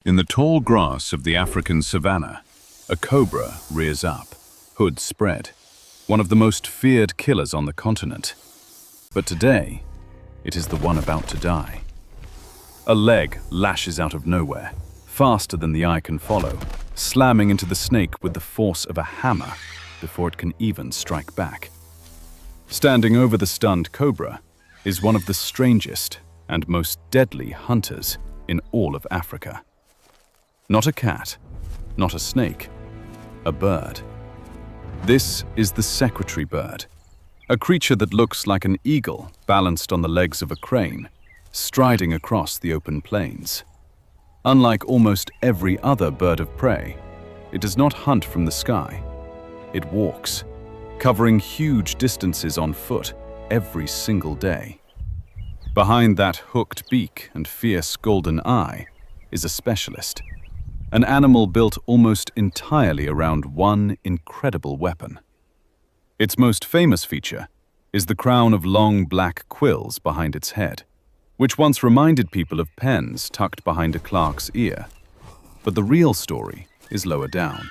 In the tall grass of the African savanna, a cobra rears up, hood spread, one of the most feared killers on the continent. But today, it is the one about to die. A leg lashes out of nowhere, faster than the eye can follow, slamming into the snake with the force of a hammer before it can even strike back. Standing over the stunned cobra is one of the strangest and most deadly hunters in all of Africa. Not a cat, not a snake, a bird. This is the secretary bird, a creature that looks like an eagle balanced on the legs of a crane, striding across the open plains. Unlike almost every other bird of prey, it does not hunt from the sky. It walks, covering huge distances on foot every single day. Behind that hooked beak and fierce golden eye is a specialist, an animal built almost entirely around one incredible weapon. Its most famous feature is the crown of long black quills behind its head, which once reminded people of pens tucked behind a clerk's ear. But the real story is lower down.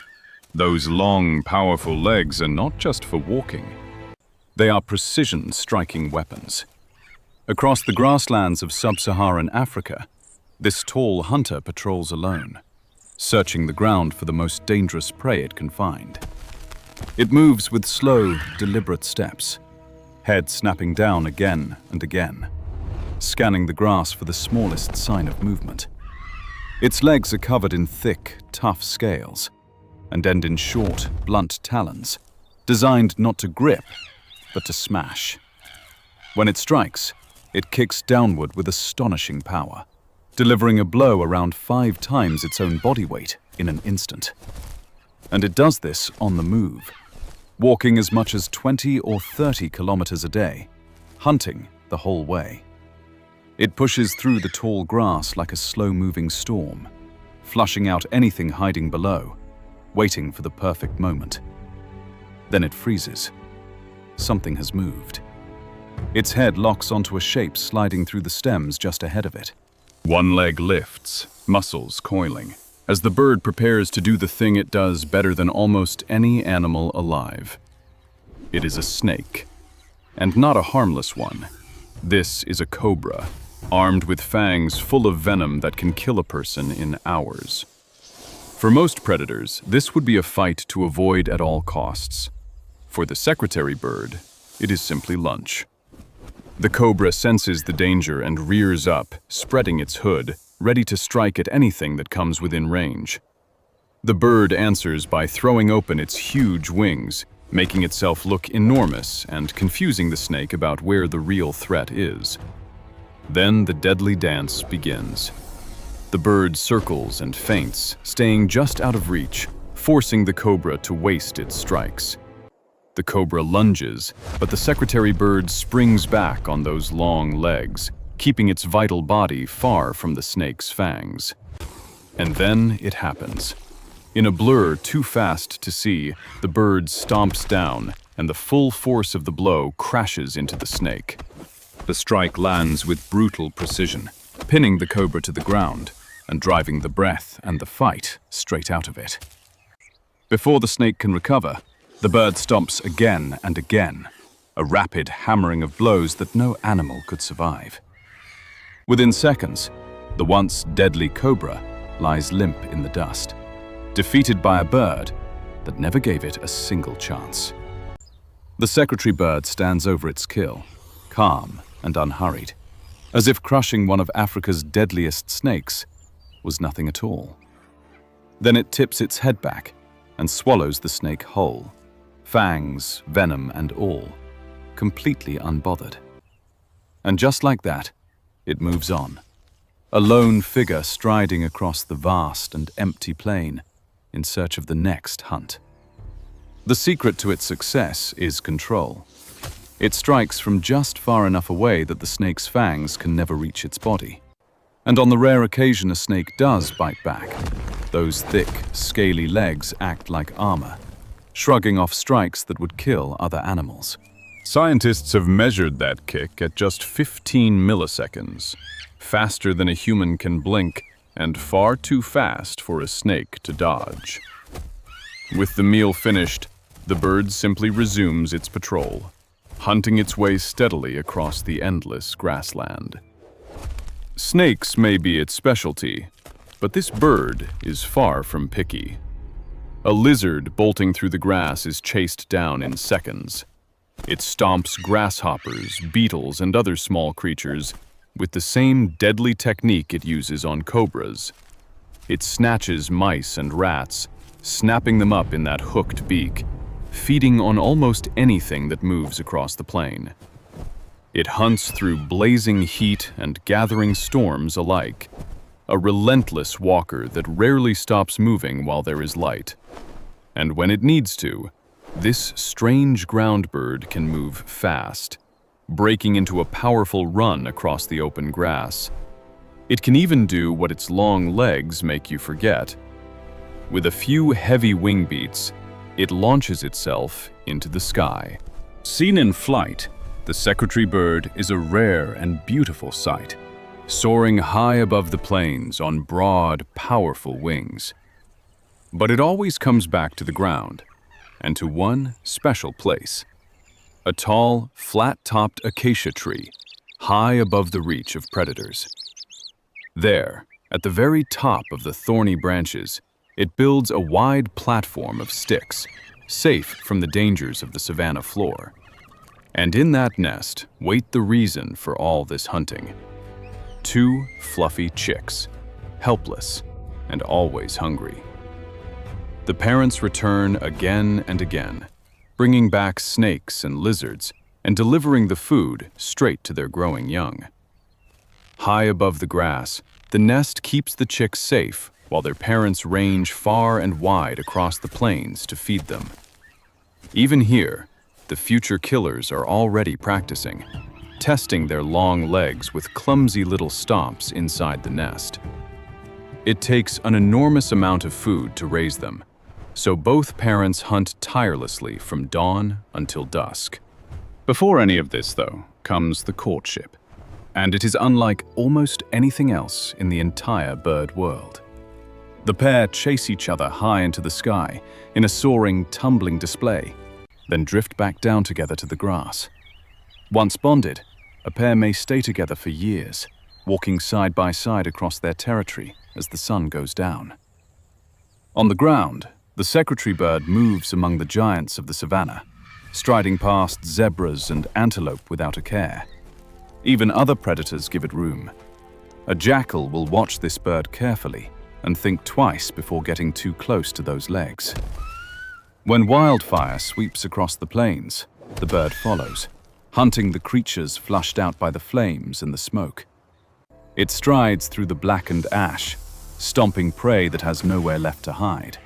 Those long, powerful legs are not just for walking. They are precision-striking weapons. Across the grasslands of sub-Saharan Africa, this tall hunter patrols alone, searching the ground for the most dangerous prey it can find. It moves with slow, deliberate steps, head snapping down again and again, scanning the grass for the smallest sign of movement. Its legs are covered in thick, tough scales and end in short, blunt talons, designed not to grip, but to smash. When it strikes, it kicks downward with astonishing power, delivering a blow around 5 times its own body weight in an instant. And it does this on the move, walking as much as 20 or 30 kilometers a day, hunting the whole way. It pushes through the tall grass like a slow-moving storm, flushing out anything hiding below, waiting for the perfect moment. Then it freezes. Something has moved. Its head locks onto a shape sliding through the stems just ahead of it. One leg lifts, muscles coiling, as the bird prepares to do the thing it does better than almost any animal alive. It is a snake, and not a harmless one. This is a cobra, armed with fangs full of venom that can kill a person in hours. For most predators, this would be a fight to avoid at all costs. For the secretary bird, it is simply lunch. The cobra senses the danger and rears up, spreading its hood, ready to strike at anything that comes within range. The bird answers by throwing open its huge wings, making itself look enormous and confusing the snake about where the real threat is. Then the deadly dance begins. The bird circles and feints, staying just out of reach, forcing the cobra to waste its strikes. The cobra lunges, but the secretary bird springs back on those long legs, keeping its vital body far from the snake's fangs. And then it happens. In a blur too fast to see, the bird stomps down, and the full force of the blow crashes into the snake. The strike lands with brutal precision, pinning the cobra to the ground and driving the breath and the fight straight out of it. Before the snake can recover, the bird stomps again and again, a rapid hammering of blows that no animal could survive. Within seconds, the once deadly cobra lies limp in the dust, defeated by a bird that never gave it a single chance. The secretary bird stands over its kill, calm and unhurried, as if crushing one of Africa's deadliest snakes was nothing at all. Then it tips its head back and swallows the snake whole, fangs, venom and all, completely unbothered. And just like that, it moves on, a lone figure striding across the vast and empty plain in search of the next hunt. The secret to its success is control. It strikes from just far enough away that the snake's fangs can never reach its body. And on the rare occasion a snake does bite back, those thick, scaly legs act like armor, shrugging off strikes that would kill other animals. Scientists have measured that kick at just 15 milliseconds, faster than a human can blink and far too fast for a snake to dodge. With the meal finished, the bird simply resumes its patrol, hunting its way steadily across the endless grassland. Snakes may be its specialty, but this bird is far from picky. A lizard bolting through the grass is chased down in seconds. It stomps grasshoppers, beetles, and other small creatures with the same deadly technique it uses on cobras. It snatches mice and rats, snapping them up in that hooked beak, feeding on almost anything that moves across the plain. It hunts through blazing heat and gathering storms alike, a relentless walker that rarely stops moving while there is light. And when it needs to, this strange ground bird can move fast, breaking into a powerful run across the open grass. It can even do what its long legs make you forget. With a few heavy wing beats, it launches itself into the sky. Seen in flight, the secretary bird is a rare and beautiful sight, soaring high above the plains on broad, powerful wings. But it always comes back to the ground, and to one special place. A tall, flat-topped acacia tree, high above the reach of predators. There, at the very top of the thorny branches, it builds a wide platform of sticks, safe from the dangers of the savanna floor. And in that nest wait the reason for all this hunting. 2 fluffy chicks, helpless and always hungry. The parents return again and again, bringing back snakes and lizards and delivering the food straight to their growing young. High above the grass, the nest keeps the chicks safe while their parents range far and wide across the plains to feed them. Even here, the future killers are already practicing, testing their long legs with clumsy little stomps inside the nest. It takes an enormous amount of food to raise them, so both parents hunt tirelessly from dawn until dusk. Before any of this, though, comes the courtship, and it is unlike almost anything else in the entire bird world. The pair chase each other high into the sky in a soaring, tumbling display, then drift back down together to the grass. Once bonded, a pair may stay together for years, walking side by side across their territory as the sun goes down. On the ground, the secretary bird moves among the giants of the savanna, striding past zebras and antelope without a care. Even other predators give it room. A jackal will watch this bird carefully and think twice before getting too close to those legs. When wildfire sweeps across the plains, the bird follows, hunting the creatures flushed out by the flames and the smoke. It strides through the blackened ash, stomping prey that has nowhere left to hide,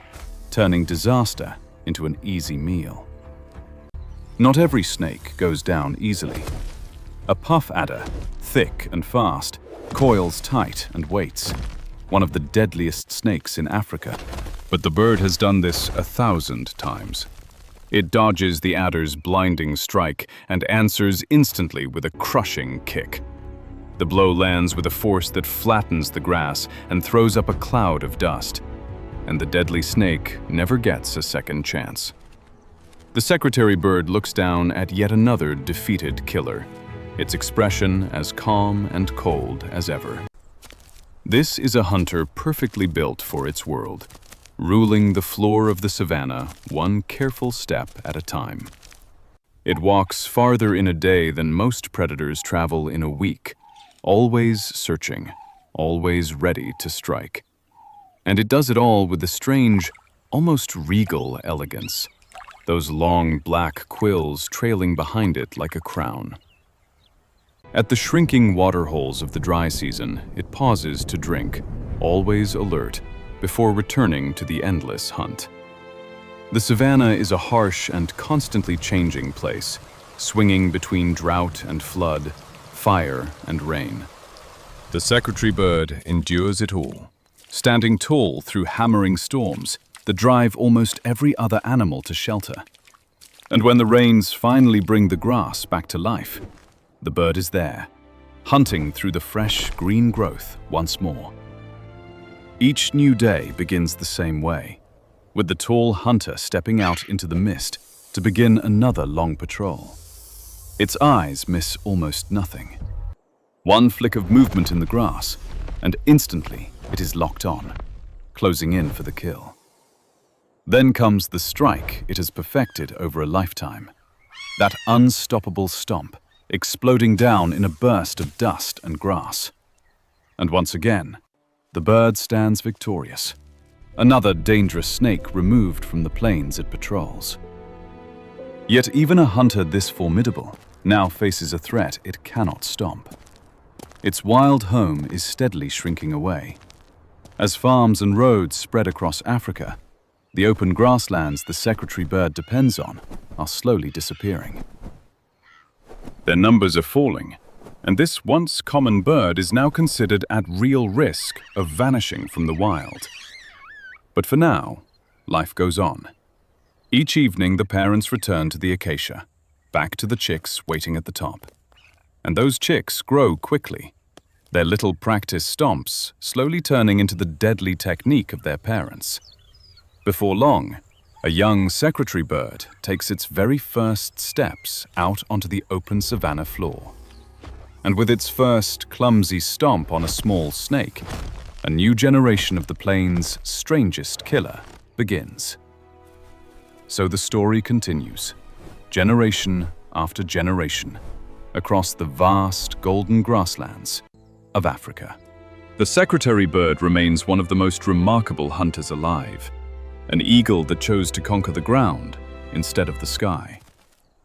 turning disaster into an easy meal. Not every snake goes down easily. A puff adder, thick and fast, coils tight and waits, one of the deadliest snakes in Africa. But the bird has done this 1,000 times. It dodges the adder's blinding strike and answers instantly with a crushing kick. The blow lands with a force that flattens the grass and throws up a cloud of dust, and the deadly snake never gets a second chance. The secretary bird looks down at yet another defeated killer, its expression as calm and cold as ever. This is a hunter perfectly built for its world, ruling the floor of the savanna one careful step at a time. It walks farther in a day than most predators travel in a week, always searching, always ready to strike. And it does it all with a strange, almost regal elegance, those long black quills trailing behind it like a crown. At the shrinking waterholes of the dry season, it pauses to drink, always alert, before returning to the endless hunt. The savanna is a harsh and constantly changing place, swinging between drought and flood, fire and rain. The secretary bird endures it all, standing tall through hammering storms that drive almost every other animal to shelter. And when the rains finally bring the grass back to life, the bird is there, hunting through the fresh green growth once more. Each new day begins the same way, with the tall hunter stepping out into the mist to begin another long patrol. Its eyes miss almost nothing. One flick of movement in the grass, and instantly it is locked on, closing in for the kill. Then comes the strike it has perfected over a lifetime. That unstoppable stomp, exploding down in a burst of dust and grass. And once again, the bird stands victorious. Another dangerous snake removed from the plains it patrols. Yet even a hunter this formidable now faces a threat it cannot stomp. Its wild home is steadily shrinking away. As farms and roads spread across Africa, the open grasslands the secretary bird depends on are slowly disappearing. Their numbers are falling, and this once common bird is now considered at real risk of vanishing from the wild. But for now, life goes on. Each evening the parents return to the acacia, back to the chicks waiting at the top. And those chicks grow quickly, their little practice stomps slowly turning into the deadly technique of their parents. Before long, a young secretary bird takes its very first steps out onto the open savanna floor. And with its first clumsy stomp on a small snake, a new generation of the plains' strangest killer begins. So the story continues, generation after generation, across the vast golden grasslands of Africa. The secretary bird remains one of the most remarkable hunters alive. An eagle that chose to conquer the ground instead of the sky.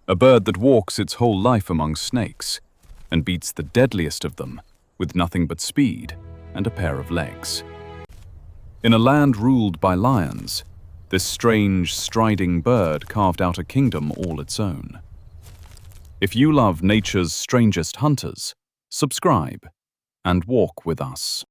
A bird that walks its whole life among snakes and beats the deadliest of them with nothing but speed and a pair of legs. In a land ruled by lions, this strange, striding bird carved out a kingdom all its own. If you love nature's strangest hunters, subscribe and walk with us.